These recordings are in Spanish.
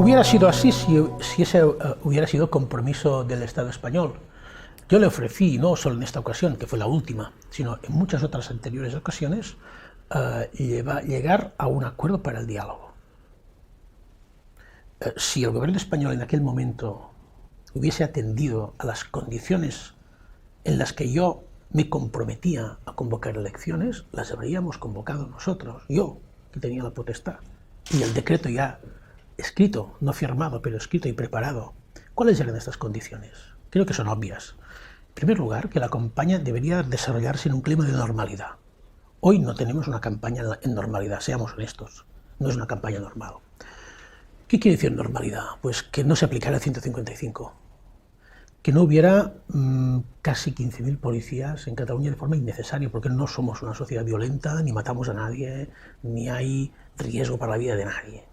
Hubiera sido así si ese hubiera sido compromiso del Estado español. Yo le ofrecí, no solo en esta ocasión, que fue la última, sino en muchas otras anteriores ocasiones, llegar a un acuerdo para el diálogo. Si el gobierno español en aquel momento hubiese atendido a las condiciones en las que yo me comprometía a convocar elecciones, las habríamos convocado nosotros, yo, que tenía la potestad, y el decreto ya escrito, no firmado, pero escrito y preparado. ¿Cuáles eran estas condiciones? Creo que son obvias. En primer lugar, que la campaña debería desarrollarse en un clima de normalidad. Hoy no tenemos una campaña en normalidad, seamos honestos, no es una campaña normal. ¿Qué quiere decir normalidad? Pues que no se aplicara el 155, que no hubiera casi 15.000 policías en Cataluña de forma innecesaria, porque no somos una sociedad violenta, ni matamos a nadie, ni hay riesgo para la vida de nadie.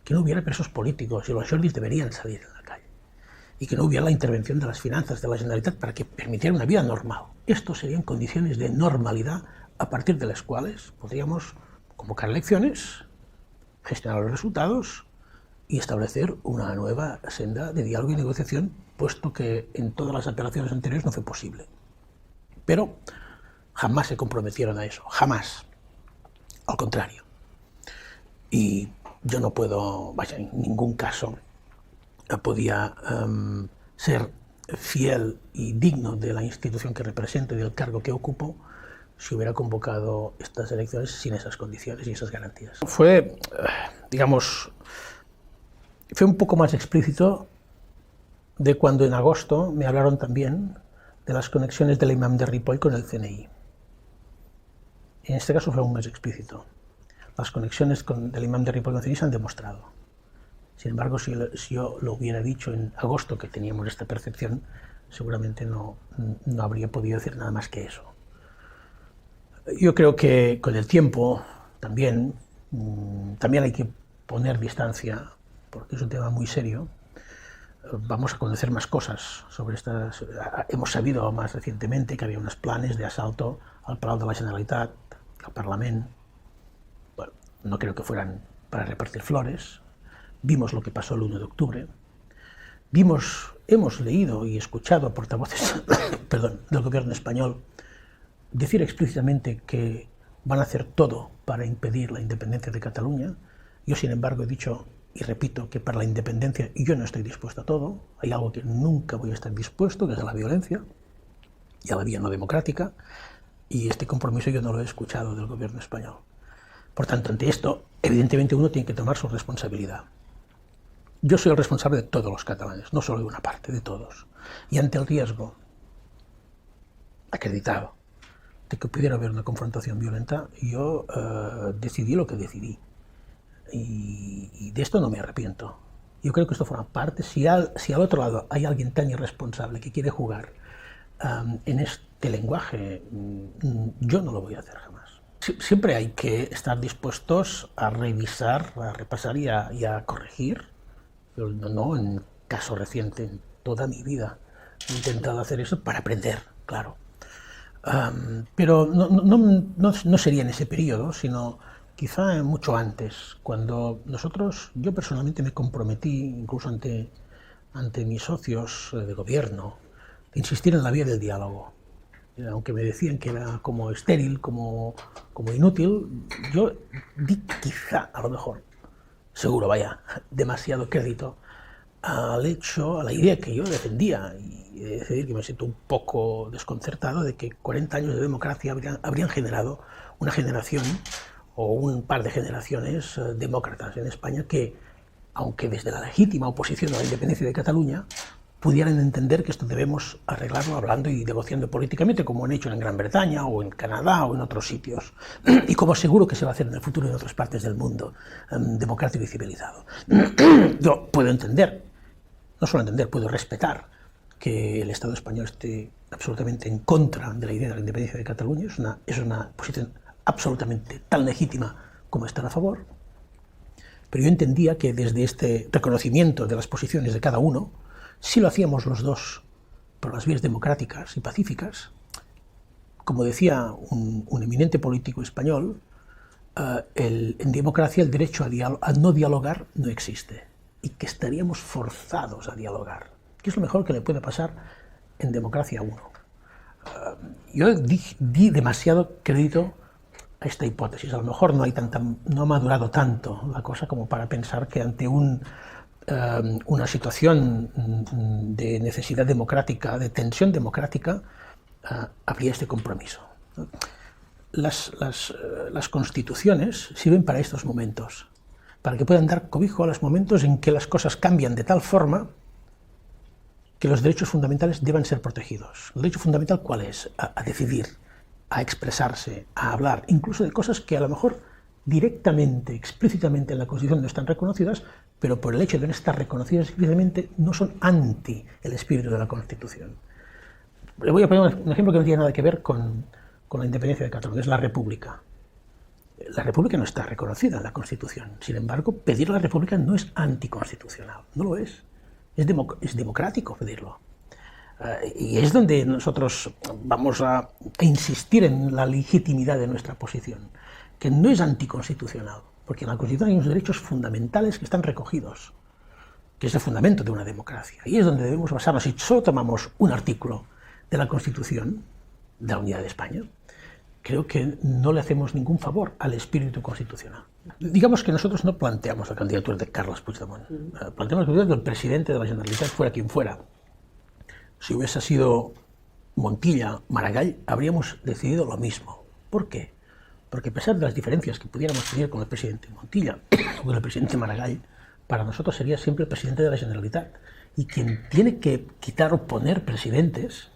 Que no hubiera presos políticos y los Jordis deberían salir a la calle. Y que no hubiera la intervención de las finanzas de la Generalitat para que permitiera una vida normal. Estos serían condiciones de normalidad a partir de las cuales podríamos convocar elecciones, gestionar los resultados y establecer una nueva senda de diálogo y negociación, puesto que en todas las apelaciones anteriores no fue posible. Pero jamás se comprometieron a eso, jamás. Al contrario. Y yo no puedo, vaya, en ningún caso podía ser fiel y digno de la institución que represento y del cargo que ocupo si hubiera convocado estas elecciones sin esas condiciones y esas garantías. Fue, digamos, fue un poco más explícito de cuando en agosto me hablaron también de las conexiones del imam de Ripoll con el CNI. En este caso fue aún más explícito. Las conexiones del imam de Ripoll con el CNI se han demostrado. Sin embargo, si yo lo hubiera dicho en agosto, que teníamos esta percepción, seguramente no habría podido decir nada más que eso. Yo creo que con el tiempo también hay que poner distancia, porque es un tema muy serio. Vamos a conocer más cosas sobre estas. Hemos sabido más recientemente que había unos planes de asalto al Palau de la Generalitat, al Parlamento. Bueno, no creo que fueran para repartir flores. Vimos lo que pasó el 1 de octubre. Hemos leído y escuchado a portavoces del gobierno español decir explícitamente que van a hacer todo para impedir la independencia de Cataluña. Yo, sin embargo, he dicho y repito que para la independencia yo no estoy dispuesto a todo. Hay algo que nunca voy a estar dispuesto, que es a la violencia y a la vía no democrática, y este compromiso yo no lo he escuchado del gobierno español. Por tanto, ante esto, evidentemente uno tiene que tomar su responsabilidad. Yo soy el responsable de todos los catalanes, no solo de una parte, de todos. Y ante el riesgo acreditado de que pudiera haber una confrontación violenta, yo decidí lo que decidí. Y de esto no me arrepiento. Yo creo que esto forma parte. Si al otro lado hay alguien tan irresponsable que quiere jugar en este lenguaje, yo no lo voy a hacer jamás. Siempre hay que estar dispuestos a revisar, a repasar y a corregir. Yo no en caso reciente, en toda mi vida he intentado hacer eso para aprender, claro. Pero no sería en ese periodo, sino quizá mucho antes, cuando yo personalmente me comprometí, incluso ante mis socios de gobierno, de insistir en la vía del diálogo. Aunque me decían que era como estéril, como inútil, yo di quizá, a lo mejor, seguro, vaya, demasiado crédito al hecho, a la idea que yo defendía, y he de decir que me siento un poco desconcertado de que 40 años de democracia habrían generado una generación o un par de generaciones demócratas en España que, aunque desde la legítima oposición a la independencia de Cataluña, pudieran entender que esto debemos arreglarlo hablando y negociando políticamente, como han hecho en Gran Bretaña o en Canadá o en otros sitios, y como seguro que se va a hacer en el futuro en otras partes del mundo democrático y civilizado. Yo puedo entender, no solo entender, puedo respetar que el Estado español esté absolutamente en contra de la idea de la independencia de Cataluña. Es una posición absolutamente tan legítima como estar a favor, pero yo entendía que desde este reconocimiento de las posiciones de cada uno, si lo hacíamos los dos por las vías democráticas y pacíficas, como decía un eminente político español, en democracia el derecho a no dialogar no existe. y que estaríamos forzados a dialogar, que es lo mejor que le puede pasar en democracia a uno. Yo di demasiado crédito a esta hipótesis. A lo mejor no ha madurado tanto la cosa como para pensar que ante una situación de necesidad democrática, de tensión democrática, habría este compromiso. Las constituciones sirven para estos momentos, para que puedan dar cobijo a los momentos en que las cosas cambian de tal forma que los derechos fundamentales deban ser protegidos. ¿El derecho fundamental cuál es? A decidir, a expresarse, a hablar, incluso de cosas que a lo mejor directamente, explícitamente en la Constitución no están reconocidas, pero por el hecho de no estar reconocidas explícitamente no son anti el espíritu de la Constitución. Le voy a poner un ejemplo que no tiene nada que ver con la independencia de Cataluña, es la República. La República no está reconocida en la Constitución. Sin embargo, pedir la República no es anticonstitucional, no lo es. Es democrático pedirlo. Y es donde nosotros vamos a insistir en la legitimidad de nuestra posición, que no es anticonstitucional, porque en la Constitución hay unos derechos fundamentales que están recogidos, que es el fundamento de una democracia. Y es donde debemos basarnos. Si solo tomamos un artículo de la Constitución, de la Unidad de España, creo que no le hacemos ningún favor al espíritu constitucional. Digamos que nosotros no planteamos la candidatura de Carles Puigdemont, planteamos la candidatura del presidente de la Generalitat, fuera quien fuera. Si hubiese sido Montilla, Maragall, habríamos decidido lo mismo. ¿Por qué? Porque a pesar de las diferencias que pudiéramos tener con el presidente Montilla o con el presidente Maragall, para nosotros sería siempre el presidente de la Generalitat. Y quien tiene que quitar o poner presidentes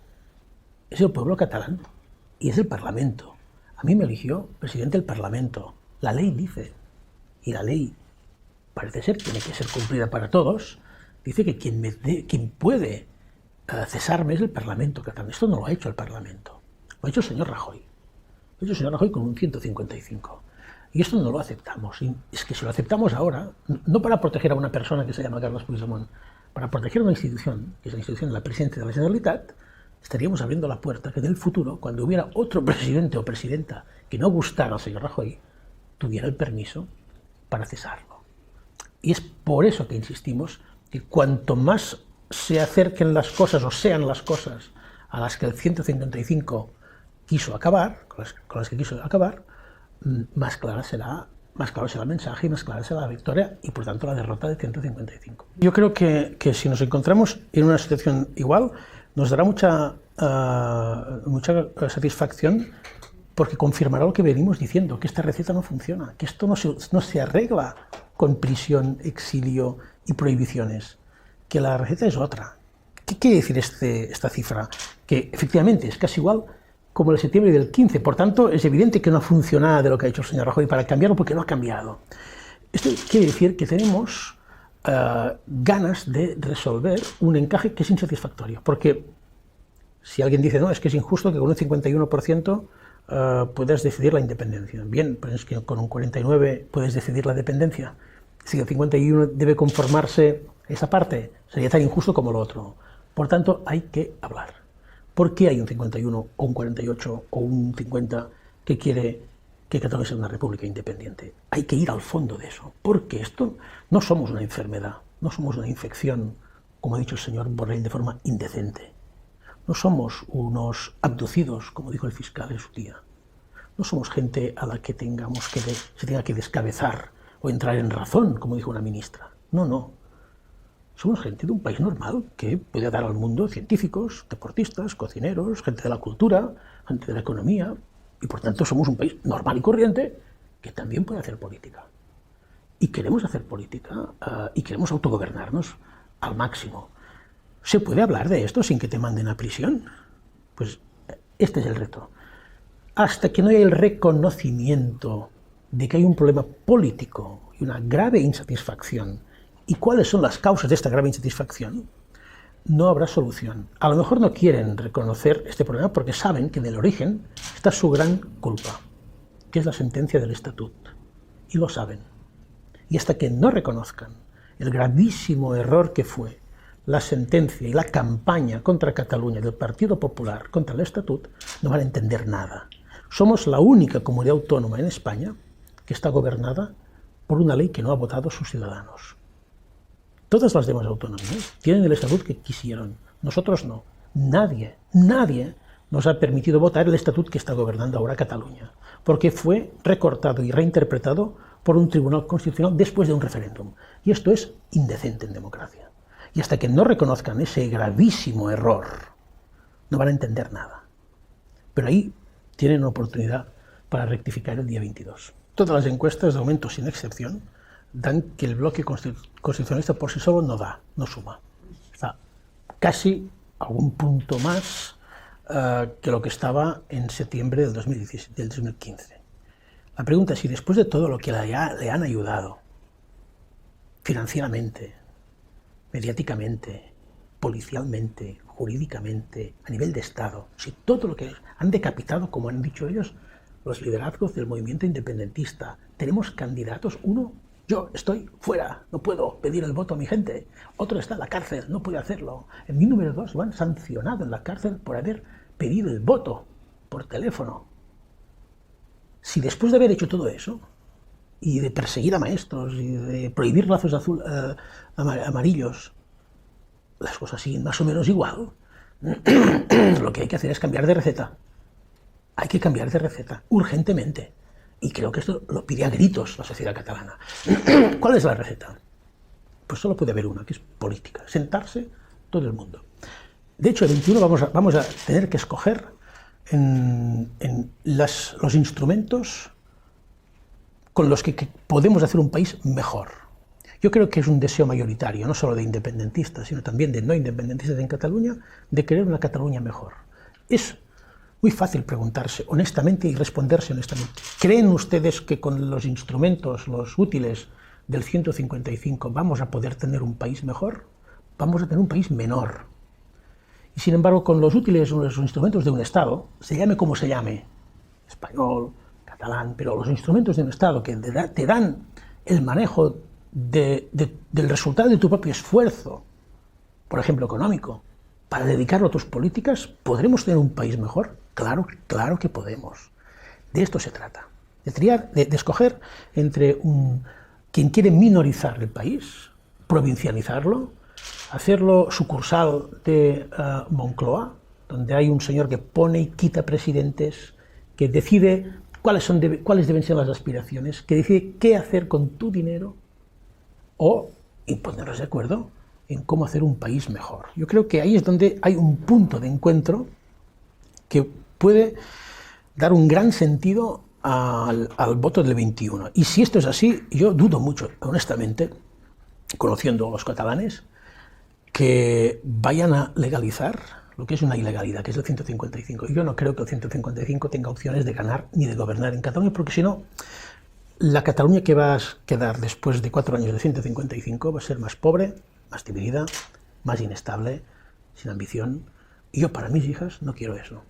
es el pueblo catalán y es el Parlamento. A mí me eligió presidente del Parlamento. La ley dice, y la ley parece ser que tiene que ser cumplida para todos, dice que quien puede cesarme es el Parlamento catalán. Esto no lo ha hecho el Parlamento, lo ha hecho el señor Rajoy. Lo ha hecho el señor Rajoy con un 155. Y esto no lo aceptamos. Y es que si lo aceptamos ahora, no para proteger a una persona que se llama Carles Puigdemont, para proteger a una institución, que es la institución de la presidencia de la Generalitat, estaríamos abriendo la puerta que en el futuro, cuando hubiera otro presidente o presidenta que no gustara al señor Rajoy, tuviera el permiso para cesarlo. Y es por eso que insistimos que cuanto más se acerquen las cosas o sean las cosas a las que el 155 quiso acabar, con las que quiso acabar, más claro será el mensaje y más clara será la victoria y por tanto la derrota del 155. Yo creo que si nos encontramos en una situación igual, nos dará mucha satisfacción porque confirmará lo que venimos diciendo, que esta receta no funciona, que esto no se arregla con prisión, exilio y prohibiciones, que la receta es otra. ¿Qué quiere decir esta cifra? Que efectivamente es casi igual como el septiembre del 15, por tanto es evidente que no ha funcionado de lo que ha hecho el señor Rajoy para cambiarlo porque no ha cambiado. Esto quiere decir que tenemos ganas de resolver un encaje que es insatisfactorio, porque si alguien dice, no, es que es injusto que con un 51% puedas decidir la independencia. Bien, pero es que con un 49% puedes decidir la dependencia. Si el 51% debe conformarse esa parte, sería tan injusto como lo otro. Por tanto, hay que hablar. ¿Por qué hay un 51 o un 48 o un 50 que quiere que Cataluña sea una república independiente? Hay que ir al fondo de eso, porque esto no somos una enfermedad, no somos una infección, como ha dicho el señor Borrell de forma indecente. No somos unos abducidos, como dijo el fiscal en su día. No somos gente a la que se tenga que descabezar o entrar en razón, como dijo una ministra. No, no. Somos gente de un país normal que puede dar al mundo científicos, deportistas, cocineros, gente de la cultura, gente de la economía, y por tanto somos un país normal y corriente que también puede hacer política. Y queremos hacer política y queremos autogobernarnos al máximo. ¿Se puede hablar de esto sin que te manden a prisión? Pues este es el reto. Hasta que no haya el reconocimiento de que hay un problema político y una grave insatisfacción, y cuáles son las causas de esta grave insatisfacción, no habrá solución. A lo mejor no quieren reconocer este problema porque saben que en el origen está su gran culpa, que es la sentencia del Estatut, y lo saben. Y hasta que no reconozcan el gravísimo error que fue la sentencia y la campaña contra Cataluña del Partido Popular contra el Estatut, no van a entender nada. Somos la única comunidad autónoma en España que está gobernada por una ley que no ha votado sus ciudadanos. Todas las demás autonomías tienen el estatuto que quisieron, nosotros no. Nadie nos ha permitido votar el estatuto que está gobernando ahora Cataluña, porque fue recortado y reinterpretado por un tribunal constitucional después de un referéndum. Y esto es indecente en democracia. Y hasta que no reconozcan ese gravísimo error, no van a entender nada. Pero ahí tienen una oportunidad para rectificar el día 22. Todas las encuestas, de momento sin excepción, dan que el bloque constitucionalista por sí solo no da, no suma. Está casi algún punto más que lo que estaba en septiembre del 2015. La pregunta es si después de todo lo que le han ayudado, financieramente, mediáticamente, policialmente, jurídicamente, a nivel de Estado, si todo lo que han decapitado, como han dicho ellos, los liderazgos del movimiento independentista, tenemos candidatos, uno, yo estoy fuera, no puedo pedir el voto a mi gente, otro está en la cárcel, no puede hacerlo, en mi número 2 lo han sancionado en la cárcel por haber pedido el voto por teléfono. Si después de haber hecho todo eso, y de perseguir a maestros, y de prohibir lazos amarillos, las cosas siguen más o menos igual, lo que hay que hacer es cambiar de receta. Hay que cambiar de receta, urgentemente. Y creo que esto lo pide a gritos la sociedad catalana. ¿Cuál es la receta? Pues solo puede haber una, que es política. Sentarse todo el mundo. De hecho, el 21 vamos a tener que escoger los instrumentos con los que podemos hacer un país mejor. Yo creo que es un deseo mayoritario, no solo de independentistas, sino también de no independentistas en Cataluña, de querer una Cataluña mejor. Es muy fácil preguntarse honestamente y responderse honestamente. ¿Creen ustedes que con los instrumentos, los útiles del 155 vamos a poder tener un país mejor? Vamos a tener un país menor. Y sin embargo, con los útiles o los instrumentos de un Estado, se llame como se llame, español, catalán, pero los instrumentos de un Estado que te dan el manejo del resultado de tu propio esfuerzo, por ejemplo, económico, para dedicarlo a tus políticas, ¿podremos tener un país mejor? Claro que podemos. De esto se trata. De escoger entre quien quiere minorizar el país, provincializarlo, hacerlo sucursal de Moncloa, donde hay un señor que pone y quita presidentes, que decide cuáles deben ser las aspiraciones, que decide qué hacer con tu dinero, o ponernos de acuerdo en cómo hacer un país mejor. Yo creo que ahí es donde hay un punto de encuentro que puede dar un gran sentido al voto del 21. Y si esto es así, yo dudo mucho, honestamente, conociendo a los catalanes, que vayan a legalizar lo que es una ilegalidad, que es el 155. Yo no creo que el 155 tenga opciones de ganar ni de gobernar en Cataluña, porque si no, la Cataluña que va a quedar después de 4 años de 155 va a ser más pobre, más dividida, más inestable, sin ambición. Y yo para mis hijas no quiero eso.